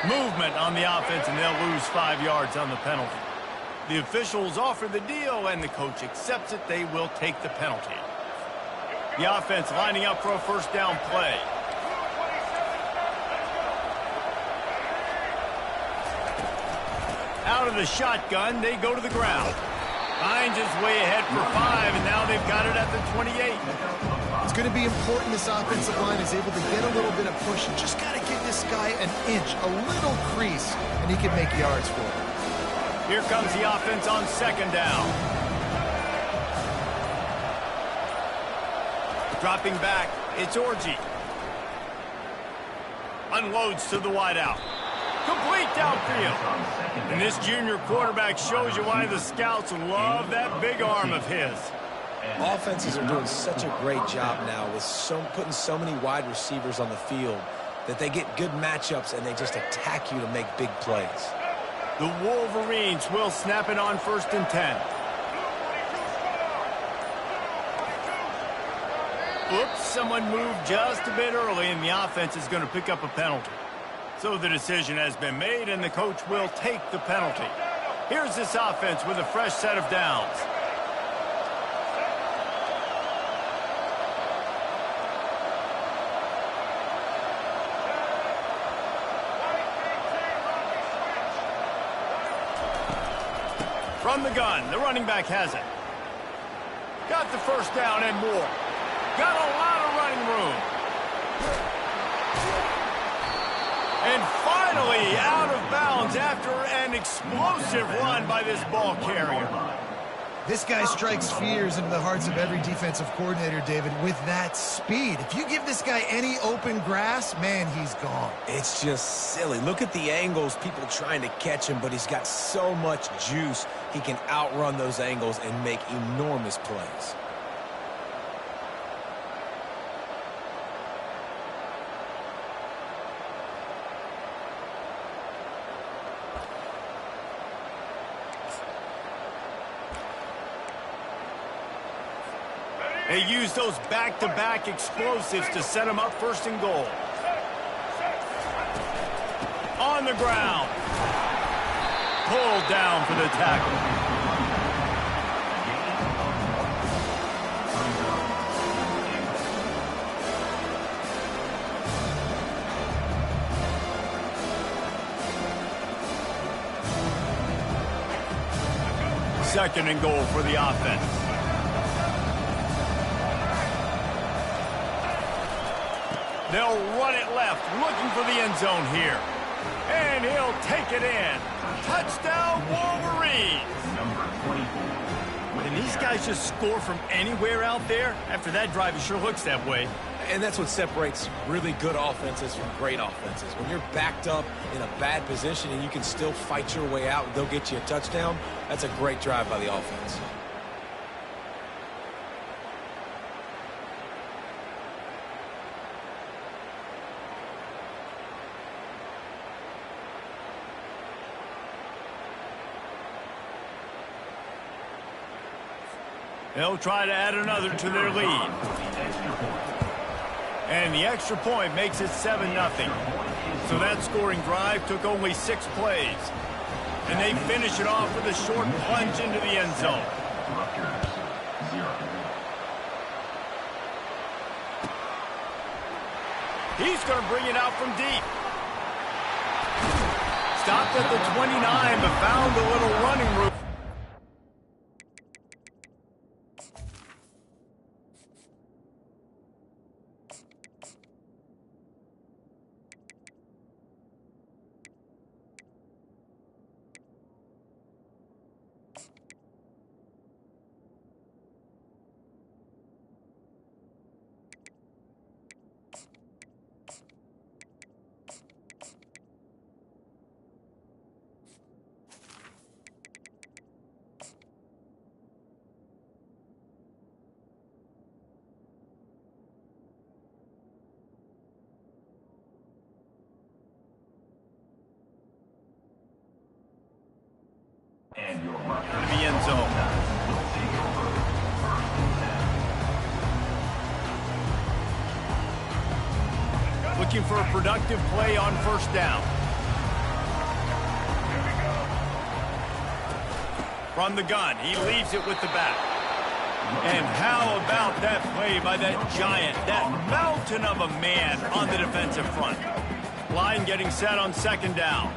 Movement on the offense, and they'll lose 5 yards on the penalty. The officials offer the deal, and the coach accepts it. They will take the penalty. The offense lining up for a first down play. Out of the shotgun, they go to the ground. Hines is way ahead for 5, and now they've got it at the 28. It's going to be important this offensive line is able to get a little bit of push. You just got to give this guy an inch, a little crease, and he can make yards for it. Here comes the offense on second down. Dropping back, it's Orji. Unloads to the wideout. Complete downfield. And this junior quarterback shows you why the scouts love that big arm of his. Offenses are doing such a great job now with putting so many wide receivers on the field that they get good matchups and they just attack you to make big plays. The Wolverines will snap it on 1st and 10. Oops, someone moved just a bit early, and the offense is going to pick up a penalty. So the decision has been made, and the coach will take the penalty. Here's this offense with a fresh set of downs. From the gun, the running back has it. Got the first down and more. Got a lot of running room. And finally out of bounds after an explosive run by this ball carrier. This guy strikes fears into the hearts of every defensive coordinator, David, with that speed. If you give this guy any open grass, man, he's gone. It's just silly. Look at the angles, people trying to catch him, but he's got so much juice. He can outrun those angles and make enormous plays. They use those back-to-back explosives to set them up 1st and goal. On the ground. Pulled down for the tackle. Second and goal for the offense. They'll run it left, looking for the end zone here. And he'll take it in. Touchdown, Wolverines! Can these guys just score from anywhere out there? After that drive, it sure looks that way. And that's what separates really good offenses from great offenses. When you're backed up in a bad position and you can still fight your way out and they'll get you a touchdown, that's a great drive by the offense. They'll try to add another to their lead. And the extra point makes it 7-0. So that scoring drive took only 6 plays. And they finish it off with a short plunge into the end zone. He's going to bring it out from deep. Stopped at the 29, but found a little running room. And your marker in the end zone. will take over. Looking for a productive play on 1st down. From the gun, he leaves it with the back. And how about that play by that giant, that mountain of a man on the defensive front? Line getting set on second down.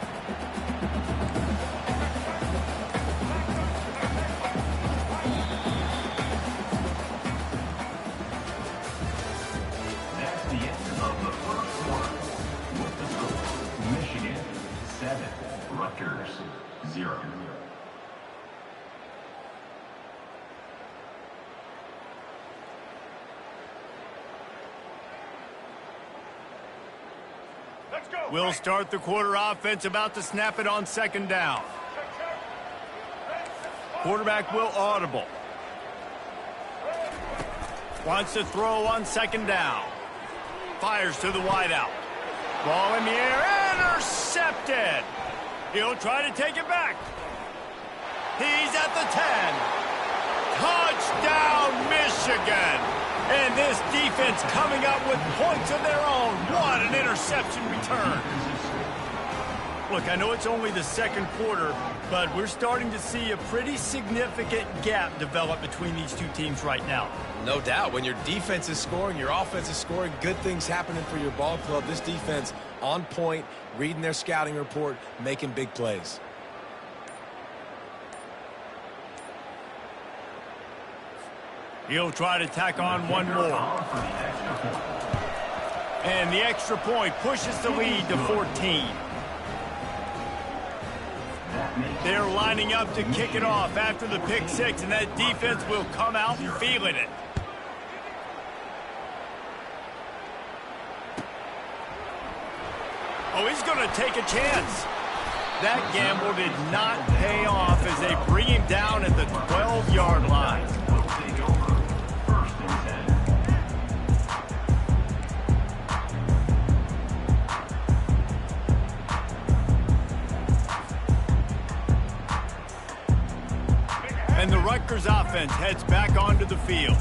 That's the end of the first quarter. With the score, Michigan 7, Rutgers 0. We'll start the quarter offense, about to snap it on second down. Quarterback will audible. Wants to throw on second down. Fires to the wideout. Ball in the air, intercepted. He'll try to take it back. He's at the 10. Touchdown, Michigan. And this defense coming up with points of their own. What an interception return. Look, I know it's only the second quarter, but we're starting to see a pretty significant gap develop between these two teams right now. No doubt. When your defense is scoring, your offense is scoring, good things happening for your ball club. This defense on point, reading their scouting report, making big plays. He'll try to tack on one more. And the extra point pushes the lead to 14. They're lining up to kick it off after the pick six, and that defense will come out feeling it. Oh, he's going to take a chance. That gamble did not pay off as they bring him down at the 12-yard line. And the Rutgers offense heads back onto the field.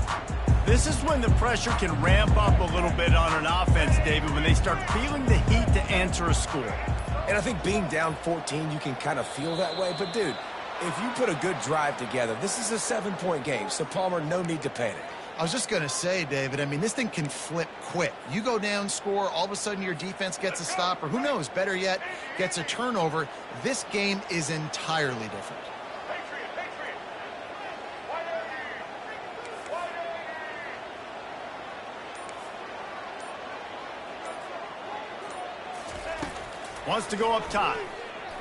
This is when the pressure can ramp up a little bit on an offense, David, when they start feeling the heat to answer a score. And I think being down 14, you can kind of feel that way. But, dude, if you put a good drive together, this is a 7-point game. So, Palmer, no need to panic. I was just going to say, David, I mean, this thing can flip quick. You go down, score, all of a sudden your defense gets a stop, or who knows, better yet, gets a turnover. This game is entirely different. Wants to go up top.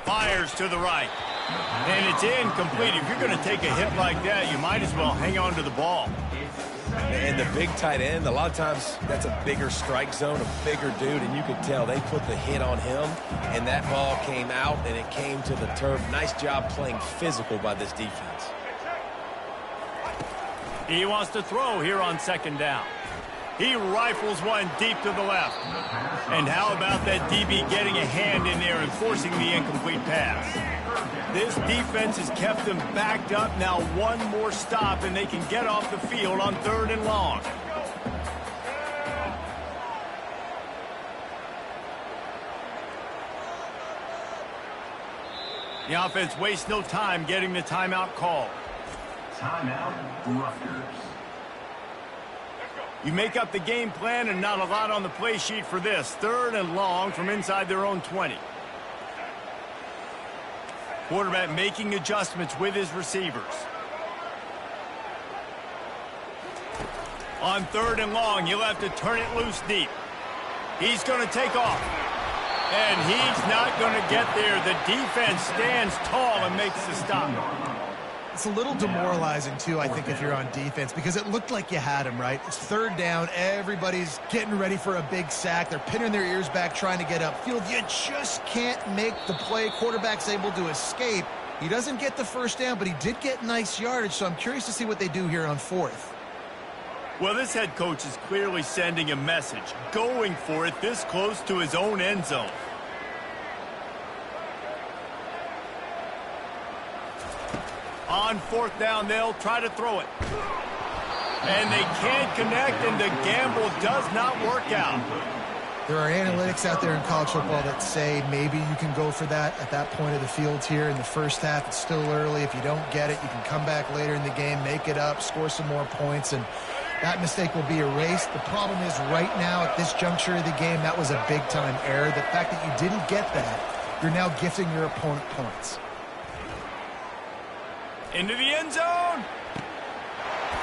Fires to the right. And it's incomplete. If you're going to take a hit like that, you might as well hang on to the ball. And the big tight end, a lot of times that's a bigger strike zone, a bigger dude, and you could tell they put the hit on him, and that ball came out, and it came to the turf. Nice job playing physical by this defense. He wants to throw here on second down. He rifles one deep to the left. And how about that DB getting a hand in there and forcing the incomplete pass? This defense has kept them backed up. Now one more stop, and they can get off the field on 3rd and long. The offense wastes no time getting the timeout called. Timeout, Rutgers. You make up the game plan and not a lot on the play sheet for this. 3rd and long from inside their own 20. Quarterback making adjustments with his receivers. On 3rd and long, you'll have to turn it loose deep. He's going to take off. And he's not going to get there. The defense stands tall and makes the stop. It's a little demoralizing, too, I think, if you're on defense, because it looked like you had him, right? It's 3rd down. Everybody's getting ready for a big sack. They're pinning their ears back, trying to get upfield. You just can't make the play. Quarterback's able to escape. He doesn't get the 1st down, but he did get nice yardage, so I'm curious to see what they do here on 4th. Well, this head coach is clearly sending a message, going for it this close to his own end zone. On 4th down, they'll try to throw it. And they can't connect, and the gamble does not work out. There are analytics out there in college football that say maybe you can go for that at that point of the field here in the first half. It's still early. If you don't get it, you can come back later in the game, make it up, score some more points, and that mistake will be erased. The problem is right now at this juncture of the game, that was a big-time error. The fact that you didn't get that, you're now gifting your opponent points. Into the end zone.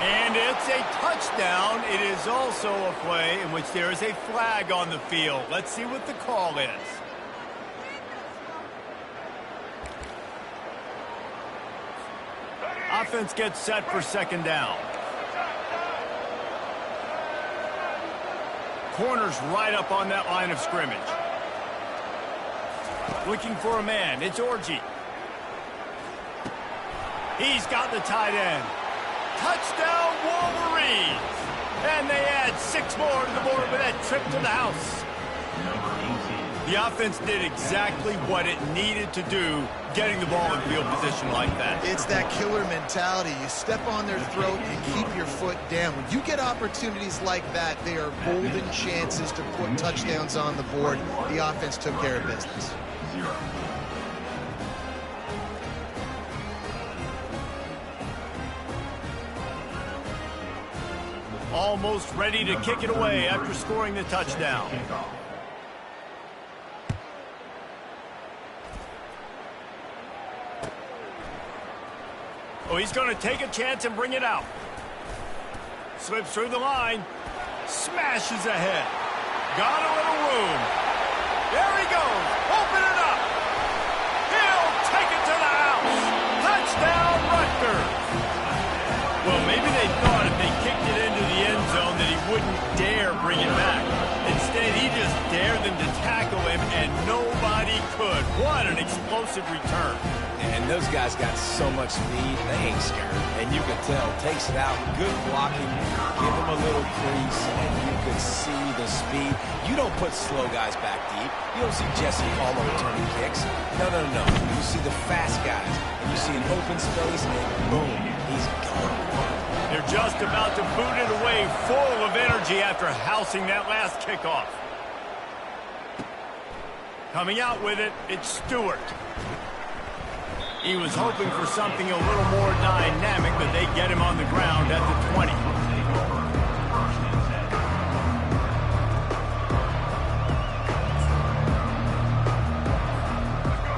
And it's a touchdown. It is also a play in which there is a flag on the field. Let's see what the call is. Offense gets set for second down. Corner's right up on that line of scrimmage. Looking for a man. It's Orji. He's got the tight end. Touchdown, Wolverines! And they add 6 more to the board with that trip to the house. The offense did exactly what it needed to do, getting the ball in field position like that. It's that killer mentality. You step on their throat, you keep your foot down. When you get opportunities like that, they are golden chances to put touchdowns on the board. The offense took care of business. Almost ready to kick it away after scoring the touchdown. Oh, he's going to take a chance and bring it out. Slips through the line. Smashes ahead. Got a little room. There he goes. Open it up. He'll take it to the house. Touchdown, Rutgers. Well, maybe they thought if they kicked it into the end zone that he wouldn't dare bring it back. Instead, he just dared them to tackle him, and nobody could. What an explosive return. And those guys got so much speed, they ain't scared. And you can tell, takes it out, good blocking, give them a little crease, and you can see the speed. You don't put slow guys back deep. You don't see Jesse Palmer returning kicks. No. You see the fast guys, and you see an open space, and boom, he's gone. They're just about to boot it away, full of energy after housing that last kickoff. Coming out with it, it's Stewart. He was hoping for something a little more dynamic, but they get him on the ground at the 20.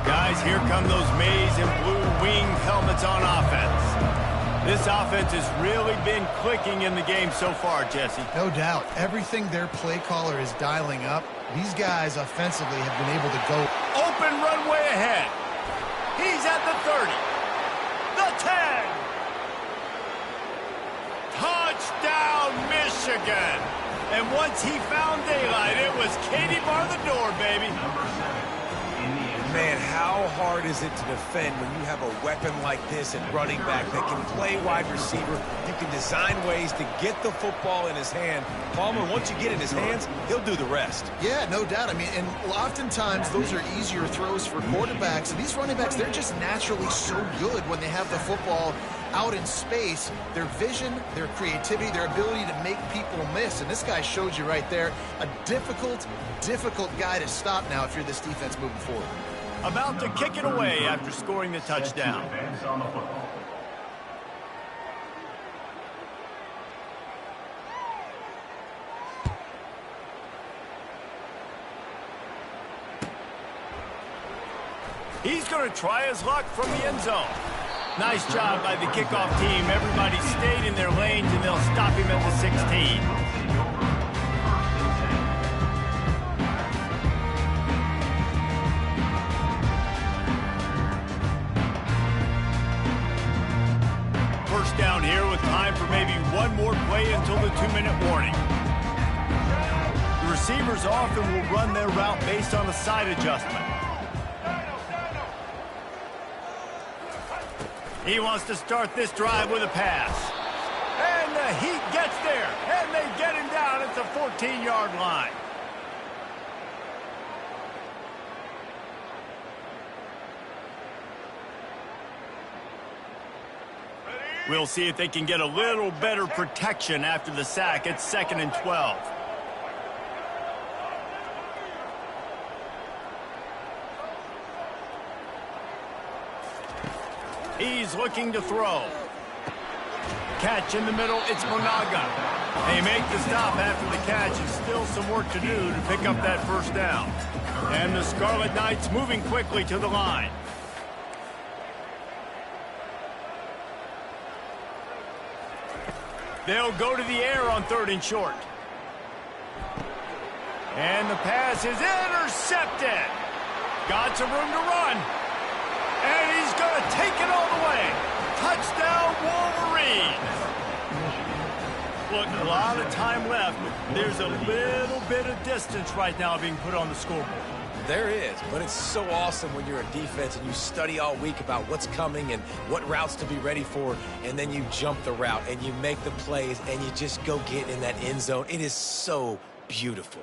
Guys, here come those maize and blue winged helmets on offense. This offense has really been clicking in the game so far, Jesse. No doubt. Everything their play caller is dialing up, these guys offensively have been able to go. Open runway ahead. He's at the 30. The 10. Touchdown, Michigan. And once he found daylight, it was Katie bar the door, baby. Man, how hard is it to defend when you have a weapon like this at running back that can play wide receiver? You can design ways to get the football in his hand. Palmer, once you get it in his hands, he'll do the rest. Yeah, no doubt. I mean, and oftentimes those are easier throws for quarterbacks. And these running backs, they're just naturally so good when they have the football out in space. Their vision, their creativity, their ability to make people miss. And this guy showed you right there, a difficult guy to stop now if you're this defense moving forward. About to kick it away after scoring the touchdown. He's going to try his luck from the end zone. Nice job by the kickoff team. Everybody stayed in their lanes, and they'll stop him at the 16. Down here with time for maybe one more play until the 2-minute warning. The receivers often will run their route based on a side adjustment. He wants to start this drive with a pass. And the Heat gets there, and they get him down at the 14-yard line. We'll see if they can get a little better protection after the sack. It's 2nd and 12. He's looking to throw. Catch in the middle, it's Monaga. They make the stop after the catch, and still some work to do to pick up that first down. And the Scarlet Knights moving quickly to the line. They'll go to the air on 3rd and short. And the pass is intercepted. Got some room to run. And he's going to take it all the way. Touchdown, Wolverine. Look, a lot of time left. There's a little bit of distance right now being put on the scoreboard. There is, but it's so awesome when you're a defense and you study all week about what's coming and what routes to be ready for, and then you jump the route and you make the plays and you just go get in that end zone. It is so beautiful.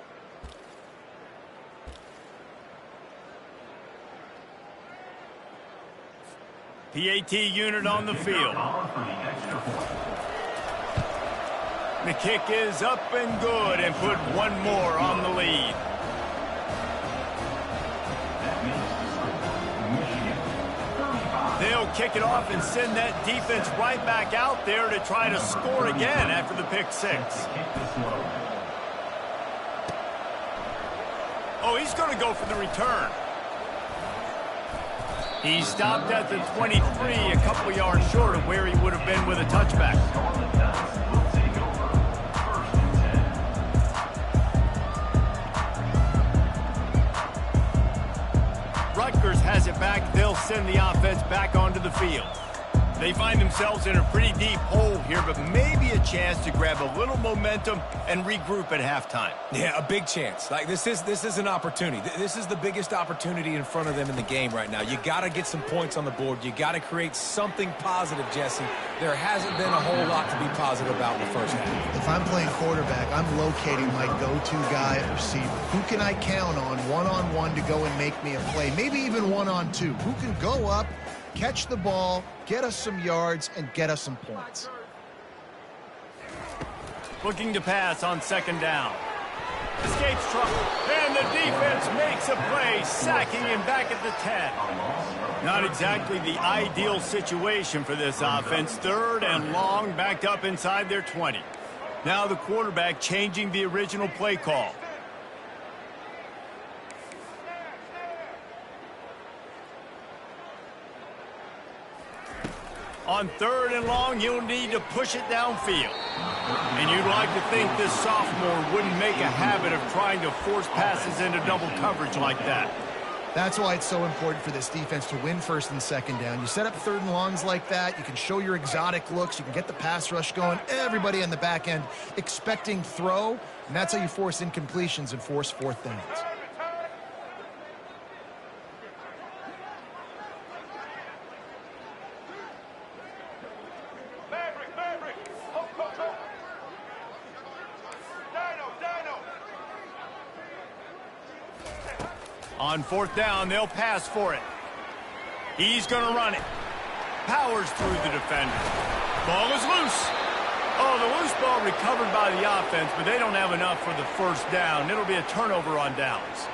PAT unit on the field. The kick is up and good and put one more on the lead. They'll kick it off and send that defense right back out there to try to score again after the pick six. Oh, he's going to go for the return. He stopped at the 23, a couple yards short of where he would have been with a touchback. Rutgers has it back. They'll send the offense back onto the field. They find themselves in a pretty deep hole here, but maybe a chance to grab a little momentum and regroup at halftime. Yeah, a big chance. Like this is an opportunity. This is the biggest opportunity in front of them in the game right now. You got to get some points on the board. You got to create something positive, Jesse. There hasn't been a whole lot to be positive about in the first half. If I'm playing quarterback, I'm locating my go-to guy at receiver. Who can I count on one-on-one to go and make me a play? Maybe even one-on-two. Who can go up, catch the ball, get us some yards, and get us some points. Looking to pass on 2nd down. Escapes trouble, and the defense makes a play, sacking him back at the 10. Not exactly the ideal situation for this offense. 3rd and long, backed up inside their 20. Now the quarterback changing the original play call. On 3rd and long, you'll need to push it downfield. And you'd like to think this sophomore wouldn't make a habit of trying to force passes into double coverage like that. That's why it's so important for this defense to win 1st and 2nd down. You set up 3rd and longs like that, you can show your exotic looks, you can get the pass rush going, everybody on the back end expecting throw, and that's how you force incompletions and force 4th downs. On 4th down, they'll pass for it. He's going to run it. Powers through the defender. Ball is loose. Oh, the loose ball recovered by the offense, but they don't have enough for the 1st down. It'll be a turnover on downs.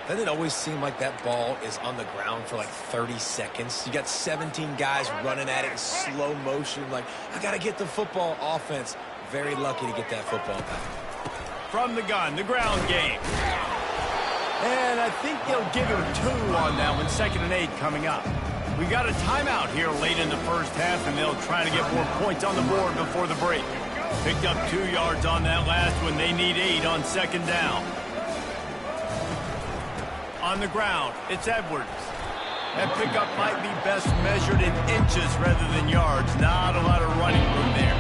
Doesn't it always seem like that ball is on the ground for like 30 seconds? You got 17 guys running at it in slow motion. Like, I got to get the football. Offense, very lucky to get that football back. From the gun, the ground game. And I think they'll give him 2 on that one, 2nd and 8 coming up. We got a timeout here late in the first half, and they'll try to get more points on the board before the break. Picked up 2 yards on that last one. They need 8 on 2nd down. On the ground, it's Edwards. That pickup might be best measured in inches rather than yards. Not a lot of running room there.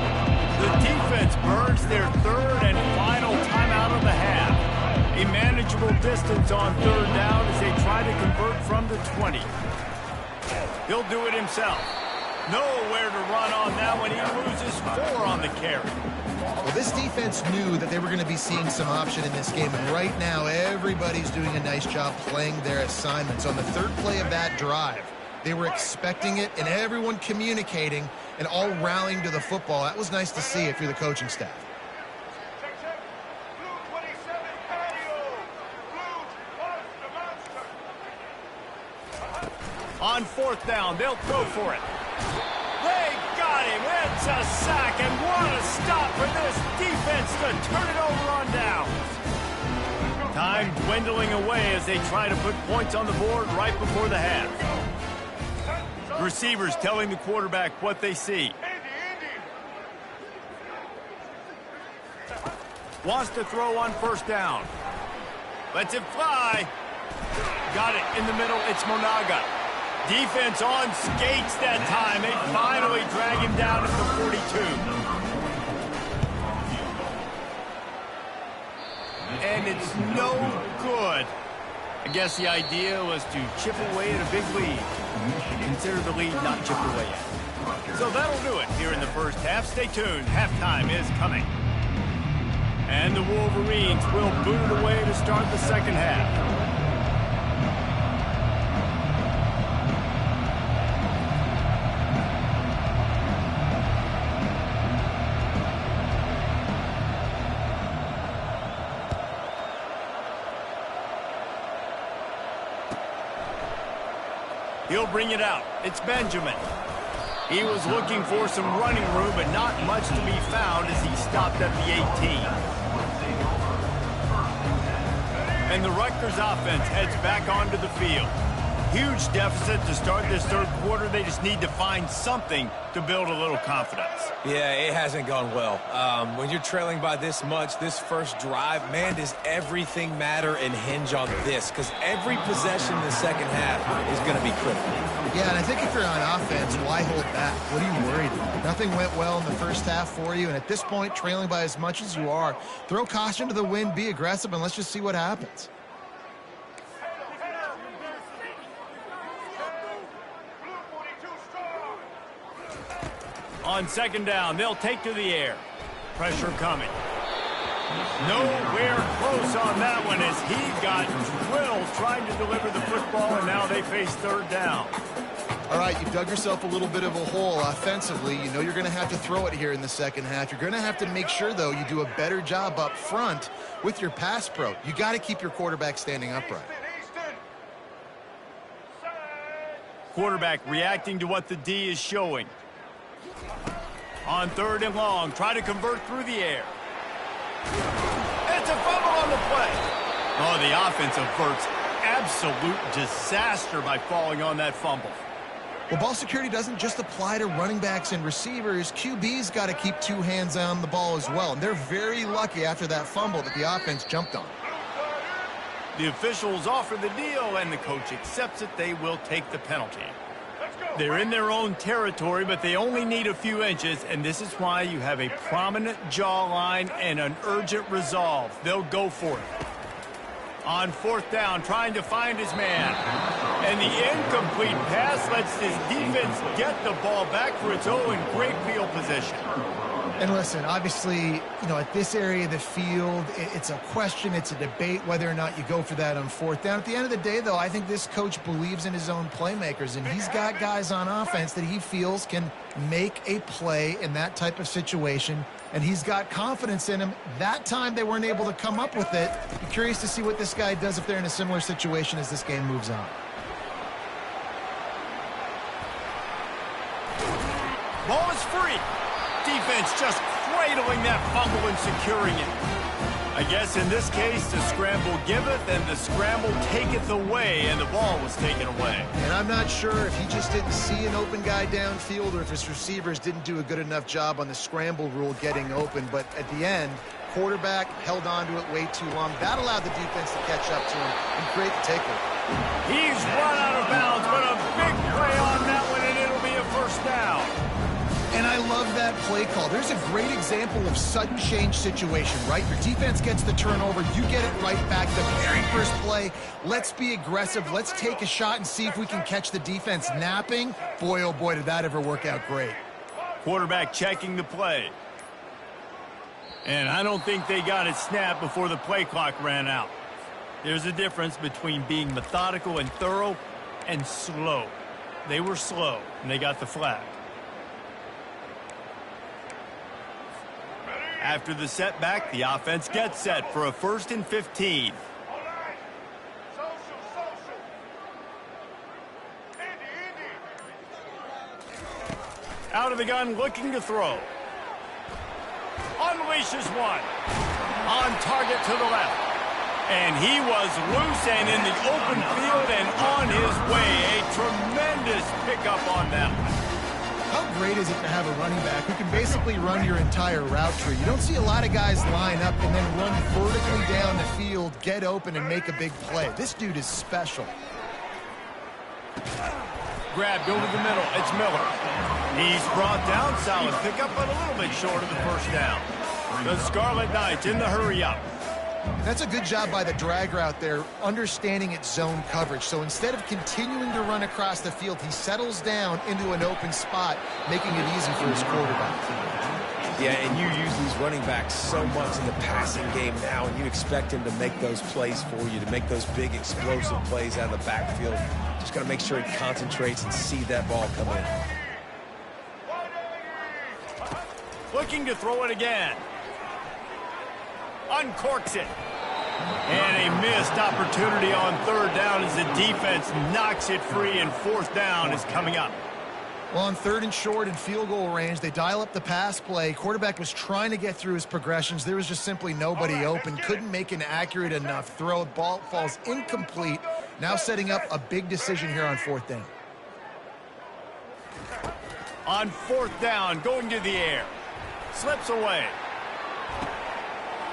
The defense burns their 3rd and final timeout of the half. A manageable distance on 3rd down as they try to convert from the 20. He'll do it himself. Nowhere to run on that one. He loses 4 on the carry. Well, this defense knew that they were going to be seeing some option in this game, and right now everybody's doing a nice job playing their assignments. On the 3rd play of that drive, they were expecting it, and everyone communicating and all rallying to the football. That was nice to see if you're the coaching staff. On 4th down, they'll throw for it. They got him. It's a sack, and what a stop for this defense to turn it over on down. Time dwindling away as they try to put points on the board right before the half. Receivers telling the quarterback what they see. Wants to throw on first down. Lets it fly. Got it in the middle. It's Monaga. Defense on skates that time. They finally drag him down at the 42. And it's no good. I guess the idea was to chip away at a big lead. Consider the lead not chipped away yet. So that'll do it here in the first half. Stay tuned. Halftime is coming. And the Wolverines will boot it away to start the second half. He'll bring it out. It's Benjamin. He was looking for some running room, but not much to be found as he stopped at the 18. And the Rutgers offense heads back onto the field. Huge deficit to start this third quarter. They just need to find something to build a little confidence. Yeah, it hasn't gone well. When you're trailing by this much, this first drive, man, does everything matter and hinge on this? Because every possession in the second half is going to be critical. Yeah, and I think if you're on offense, why hold back? What are you worried about? Nothing went well in the first half for you, and at this point, trailing by as much as you are, throw caution to the wind, be aggressive, and let's just see what happens. On second down, they'll take to the air. Pressure coming. Nowhere close on that one as he got drilled trying to deliver the football, and now they face third down. All right, you've dug yourself a little bit of a hole offensively. You know you're going to have to throw it here in the second half. You're going to have to make sure, though, you do a better job up front with your pass pro. You got to keep your quarterback standing upright. Quarterback reacting to what the D is showing. On third and long, try to convert through the air. It's a fumble on the play. Oh, the offense averts absolute disaster by falling on that fumble. Well, ball security doesn't just apply to running backs and receivers. QB's got to keep two hands on the ball as well. And they're very lucky after that fumble that the offense jumped on. The officials offer the deal, and the coach accepts it. They will take the penalty. They're in their own territory, but they only need a few inches, and this is why you have a prominent jawline and an urgent resolve. They'll go for it. On fourth down, trying to find his man. And the incomplete pass lets his defense get the ball back for its own great field position. And listen, obviously, you know, at this area of the field, it's a question, it's a debate whether or not you go for that on fourth down. At the end of the day, though, I think this coach believes in his own playmakers, and he's got guys on offense that he feels can make a play in that type of situation, and he's got confidence in him. That time they weren't able to come up with it. Be curious to see what this guy does if they're in a similar situation as this game moves on. Ball is free. Defense just cradling that fumble and securing it. I guess in this case, the scramble giveth and the scramble taketh away, and the ball was taken away. And I'm not sure if he just didn't see an open guy downfield or if his receivers didn't do a good enough job on the scramble rule getting open. But at the end, quarterback held on to it way too long. That allowed the defense to catch up to him and create the takeaway. He's run out of bounds, but a big play on that one, and it'll be a first down. And I love that play call. There's a great example of sudden change situation, right? Your defense gets the turnover. You get it right back. The very first play, let's be aggressive. Let's take a shot and see if we can catch the defense napping. Boy, oh boy, did that ever work out great. Quarterback checking the play. And I don't think they got it snapped before the play clock ran out. There's a difference between being methodical and thorough and slow. They were slow, and they got the flag. After the setback, the offense gets set for a 1st and 15. Out of the gun, looking to throw. Unleashes one. On target to the left. And he was loose and in the open field and on his way. A tremendous pickup on that one. How great is it to have a running back who can basically run your entire route tree? You don't see a lot of guys line up and then run vertically down the field, get open, and make a big play. This dude is special. Grabbed over the middle. It's Miller. He's brought down. Solid pickup, but a little bit short of the first down. The Scarlet Knights in the hurry-up. That's a good job by the drag route there, understanding its zone coverage. So instead of continuing to run across the field, he settles down into an open spot, making it easy for his quarterback. Yeah, and you use these running backs so much in the passing game now, and you expect him to make those plays for you, to make those big explosive plays out of the backfield. Just got to make sure he concentrates and see that ball come in. Looking to throw it again. Uncorks it. And a missed opportunity on third down as the defense knocks it free, and fourth down is coming up. Well, on third and short and field goal range, they dial up the pass play. Quarterback was trying to get through his progressions. There was just simply nobody open. Couldn't make an accurate enough throw. Ball falls incomplete. Now setting up a big decision here on fourth down. On fourth down, going to the air. Slips away.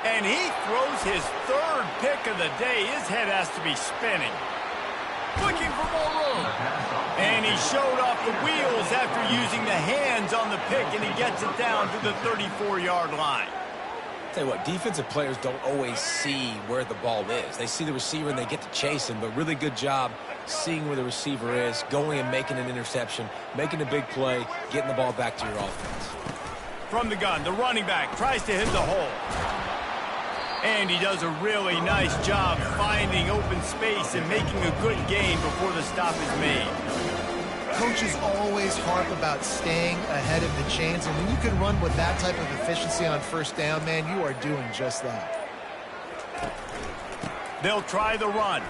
And he throws his third pick of the day. His head has to be spinning. Looking for more room. And he showed off the wheels after using the hands on the pick, and he gets it down to the 34-yard line. Tell you what, defensive players don't always see where the ball is. They see the receiver and they get to chase him, but really good job seeing where the receiver is, going and making an interception, making a big play, getting the ball back to your offense. From the gun, the running back tries to hit the hole. And he does a really nice job finding open space and making a good gain before the stop is made. Coaches always harp about staying ahead of the chains, and when you can run with that type of efficiency on first down, man, you are doing just that. They'll try the run.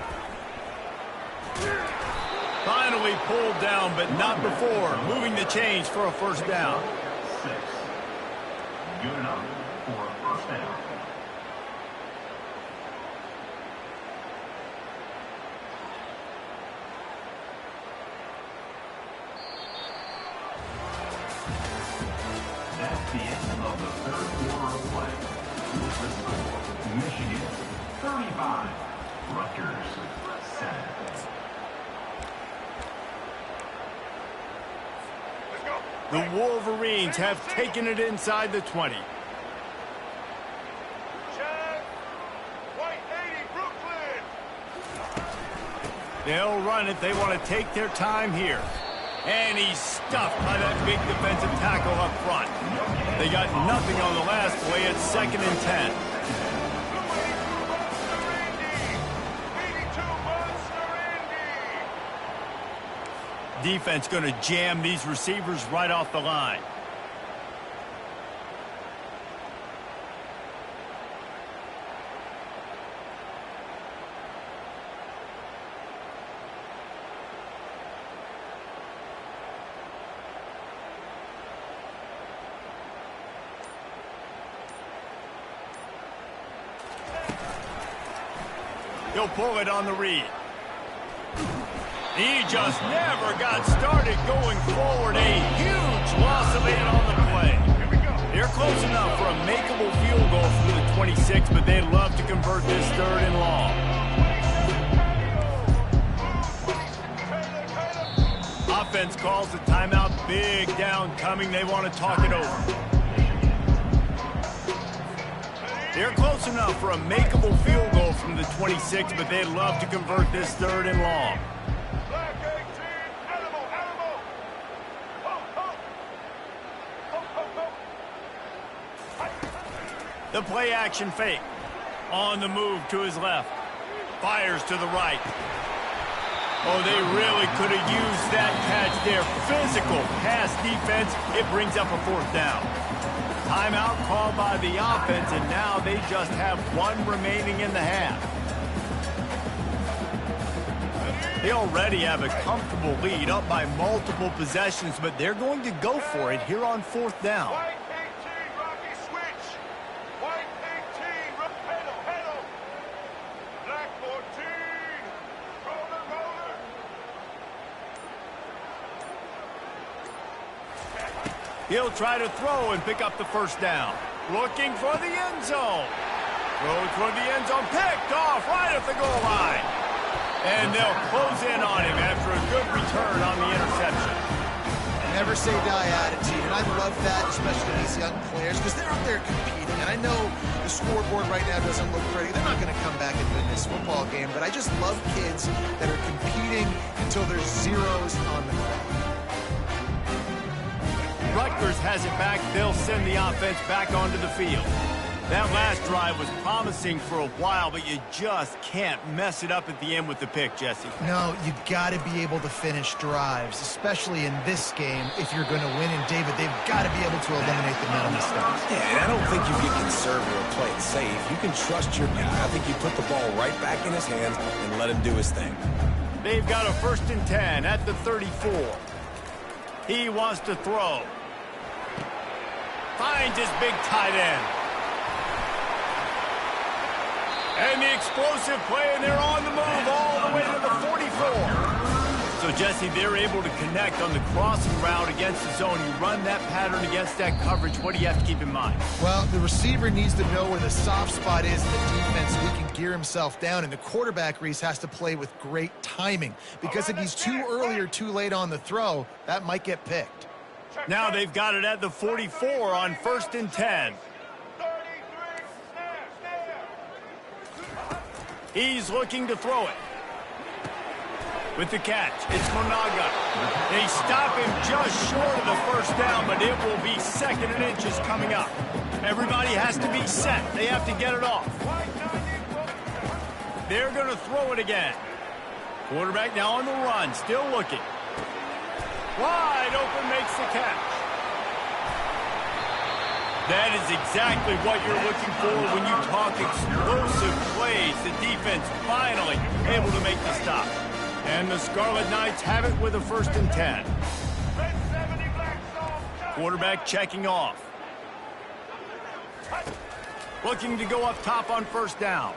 Finally pulled down, but not before. Moving the chains for a first down. 6. Good enough for a first down. That's the end of the third quarter of play. With the score, Michigan 35, Rutgers 7. The Wolverines have taken it inside the 20. They'll run it. They want to take their time here. And he's stuffed by that big defensive tackle up front. They got nothing on the last play. It's 2nd and 10. Defense going to jam these receivers right off the line. He'll pull it on the read. He just never got started going forward. A huge loss of 8 on the play. They're close enough for a makeable field goal from the 26, but they'd love to convert this 3rd and long. Offense calls the timeout. Big down coming. They want to talk it over. They're close enough for a makeable field goal from the 26, but they'd love to convert this 3rd and long. The play action fake. On the move to his left. Fires to the right. Oh, they really could have used that catch there. Physical pass defense. It brings up a 4th down. Timeout called by the offense, and now they just have 1 remaining in the half. They already have a comfortable lead, up by multiple possessions, but they're going to go for it here on 4th down. White 18, Rocky switch. White 18, pedal. Black 14, roller. He'll try to throw and pick up the 1st down. Looking for the end zone. Throw toward the end zone, picked off right at the goal line. And they'll close in on him after a good return on the interception. Never say die attitude, and I love that, especially these young players, because they're out there competing. And I know the scoreboard right now doesn't look pretty. They're not going to come back and win this football game, but I just love kids that are competing until there's zeros on the clock. Rutgers has it back. They'll send the offense back onto the field. That last drive was promising for a while, but you just can't mess it up at the end with the pick, Jesse. No, you got to be able to finish drives, especially in this game if you're going to win. And, David, they've got to be able to eliminate the mental mistakes. Yeah, and I don't think you get conservative or play it safe. You can trust your guy. I think you put the ball right back in his hands and let him do his thing. They've got a 1st and 10 at the 34. He wants to throw. Finds his big tight end. And the explosive play, and they're on the move all the way to the 44. So, Jesse, they're able to connect on the crossing route against the zone. You run that pattern against that coverage. What do you have to keep in mind? Well, the receiver needs to know where the soft spot is in the defense so he can gear himself down. And the quarterback, Reese, has to play with great timing. Because if he's too early or too late on the throw, that might get picked. Now they've got it at the 44 on 1st and 10. He's looking to throw it. With the catch, it's Monaga. They stop him just short of the 1st down, but it will be 2nd and inches coming up. Everybody has to be set. They have to get it off. They're going to throw it again. Quarterback now on the run, still looking. Wide open, makes the catch. That is exactly what you're looking for when you talk explosive plays. The defense finally able to make the stop. And the Scarlet Knights have it with a 1st and 10. Quarterback checking off. Looking to go up top on 1st down.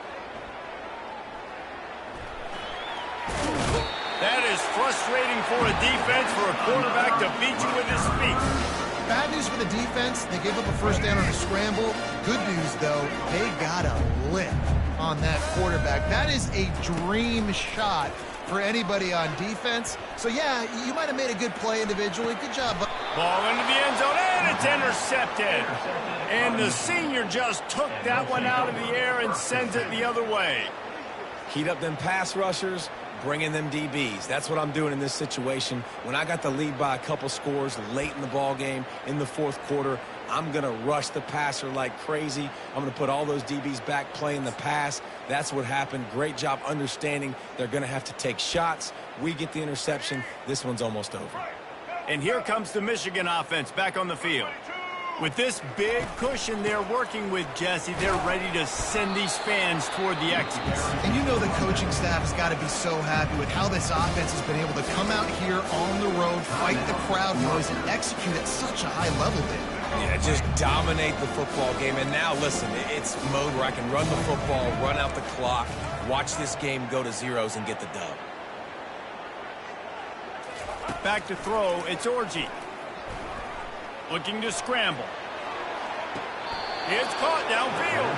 That is frustrating for a defense, for a quarterback to beat you with his feet. Bad news for the defense, they gave up a 1st down on a scramble. Good news, though, they got a lick on that quarterback. That is a dream shot for anybody on defense. So, yeah, you might have made a good play individually. Good job. Ball into the end zone, and it's intercepted. And the senior just took that one out of the air and sends it the other way. Heat up them pass rushers, bring in them DBs. That's what I'm doing in this situation. When I got the lead by a couple scores late in the ball game, in the 4th quarter, I'm going to rush the passer like crazy. I'm going to put all those DBs back playing the pass. That's what happened. Great job understanding they're going to have to take shots. We get the interception. This one's almost over. And here comes the Michigan offense back on the field. With this big cushion they're working with, Jesse, they're ready to send these fans toward the exits. And you know the coaching staff has got to be so happy with how this offense has been able to come out here on the road, fight the crowd noise, and execute at such a high level, David. Yeah, just dominate the football game. And now, listen, it's mode where I can run the football, run out the clock, watch this game go to zeros and get the dub. Back to throw, it's Orji. Looking to scramble. It's caught downfield.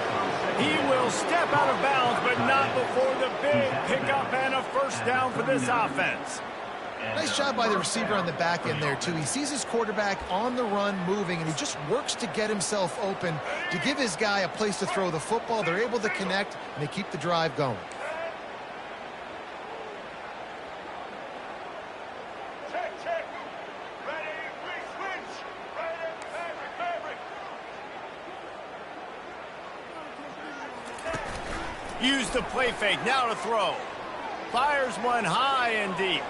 He will step out of bounds, but not before the big pickup and a 1st down for this offense. Nice job by the receiver on the back end there, too. He sees his quarterback on the run moving, and he just works to get himself open to give his guy a place to throw the football. They're able to connect, and they keep the drive going. Use the play fake, now to throw. Fires one high and deep.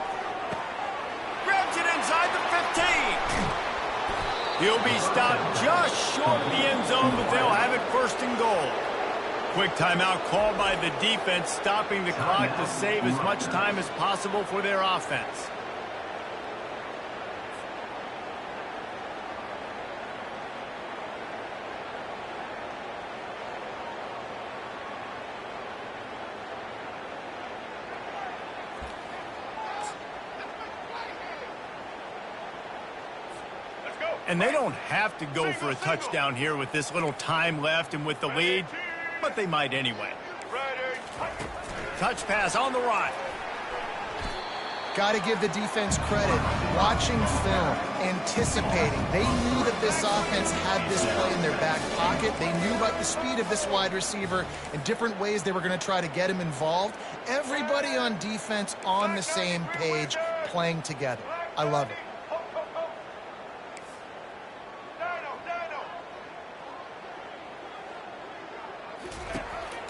Grabs it inside the 15. He'll be stopped just short of the end zone, but they'll have it 1st and goal. Quick timeout called by the defense, stopping the clock to save as much time as possible for their offense. And they don't have to go for a touchdown here with this little time left and with the lead, but they might anyway. Touch pass on the right. Got to give the defense credit. Watching film, anticipating. They knew that this offense had this play in their back pocket. They knew about the speed of this wide receiver and different ways they were going to try to get him involved. Everybody on defense on the same page, playing together. I love it.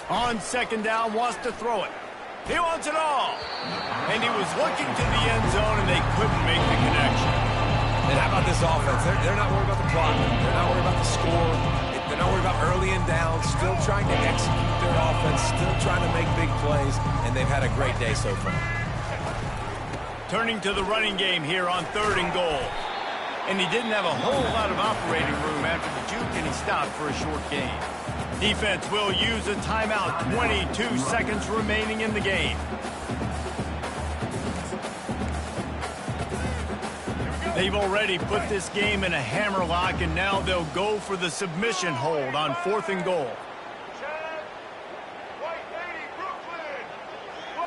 On second down, wants to throw it. He wants it all. And he was looking to the end zone, and they couldn't make the connection. And how about this offense? They're not worried about the clock. They're not worried about the score. They're not worried about early and down. Still trying to execute their offense. Still trying to make big plays. And they've had a great day so far. Turning to the running game here on 3rd and goal. And he didn't have a whole lot of operating room after the juke, and he stopped for a short gain. Defense will use a timeout. 22 seconds remaining in the game. They've already put this game in a hammerlock, and now they'll go for the submission hold on 4th and goal.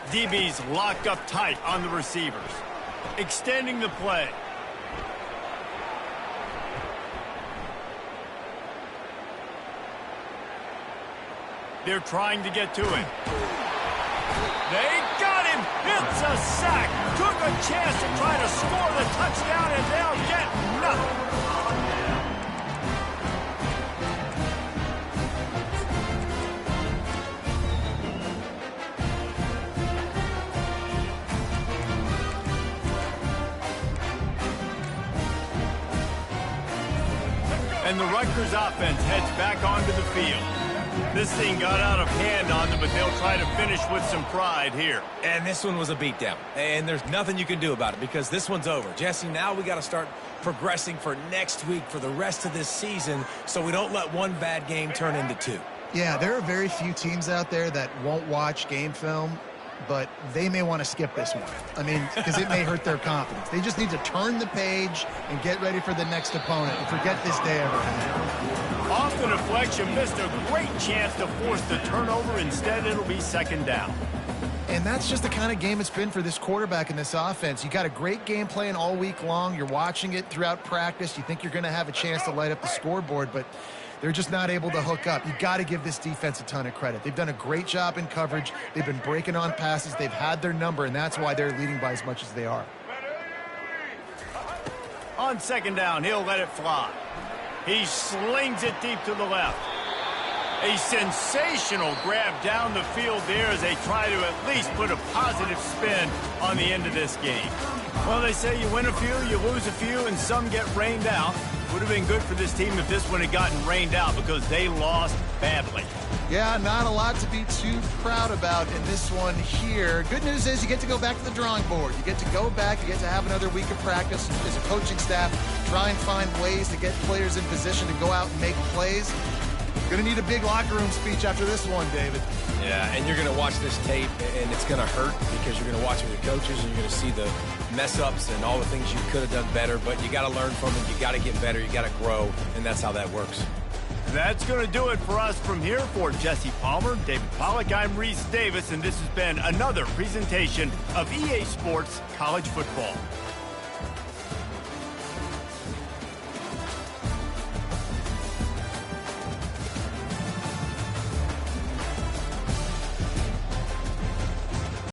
DB's locked up tight on the receivers. Extending the play. They're trying to get to it. They got him! It's a sack! Took a chance to try to score the touchdown, and they'll get nothing. And the Rutgers offense heads back onto the field. This thing got out of hand on them, but they'll try to finish with some pride here. And this one was a beatdown. And there's nothing you can do about it because this one's over. Jesse, now we got to start progressing for next week, for the rest of this season, so we don't let one bad game turn into 2. Yeah, there are very few teams out there that won't watch game film, but they may want to skip this one. I mean, because it may hurt their confidence. They just need to turn the page and get ready for the next opponent and forget this day ever happened. Off the deflection, missed a great chance to force the turnover. Instead, it'll be 2nd down. And that's just the kind of game it's been for this quarterback in this offense. You got a great game plan all week long. You're watching it throughout practice. You think you're going to have a chance to light up the scoreboard, but they're just not able to hook up. You got to give this defense a ton of credit. They've done a great job in coverage. They've been breaking on passes. They've had their number, and that's why they're leading by as much as they are. On 2nd down, he'll let it fly. He slings it deep to the left. A sensational grab down the field there as they try to at least put a positive spin on the end of this game. Well, they say you win a few, you lose a few, and some get rained out. Would have been good for this team if this one had gotten rained out because they lost badly. Yeah, not a lot to be too proud about in this one here. Good news is you get to go back to the drawing board. You get to go back, you get to have another week of practice as a coaching staff, try and find ways to get players in position to go out and make plays. Going to need a big locker room speech after this one, David. Yeah, and you're going to watch this tape, and it's going to hurt because you're going to watch it with coaches, and you're going to see the mess-ups and all the things you could have done better, but you got to learn from it. You got to get better. You got to grow, and that's how that works. That's going to do it for us from here. For Jesse Palmer, David Pollack, I'm Reese Davis, and this has been another presentation of EA Sports College Football.